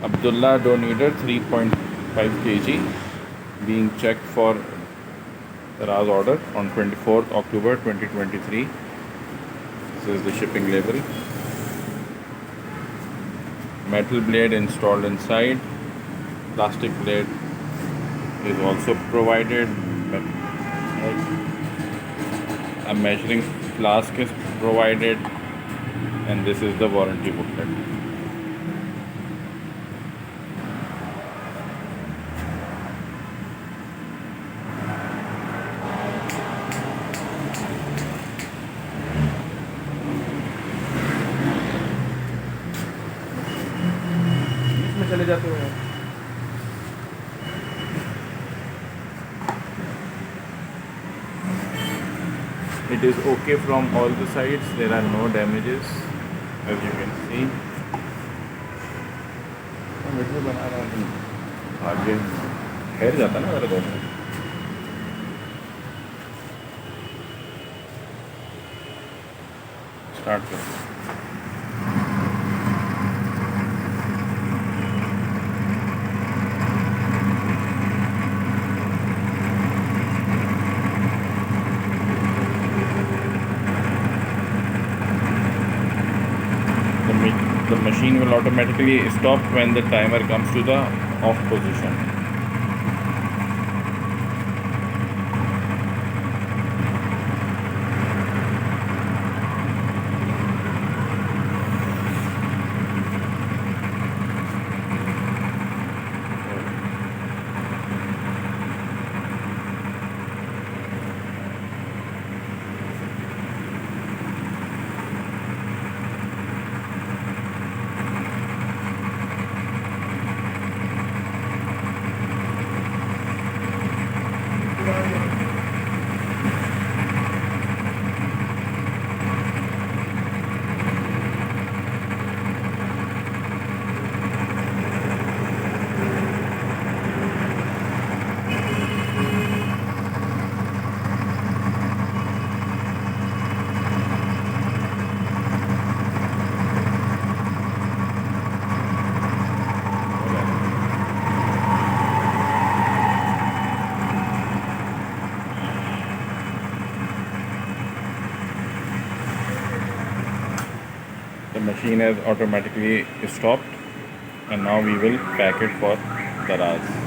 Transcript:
Abdullah door Kneader 3.5 kg being checked for Daraz order on 24th October 2023. This is the shipping label. Metal blade installed inside. Plastic blade is also provided. A measuring flask is provided, and this is the warranty booklet. इसमें चले जाते हो यार. It is okay from all the sides. There are no damages, as you can see. Video बना रहा हूँ, आगे ठहर जाता ना मेरा 2 मिनट. स्टार्ट करो. The machine will automatically stop when the timer comes to the off position. The machine has automatically stopped, and now we will pack it for Daraz.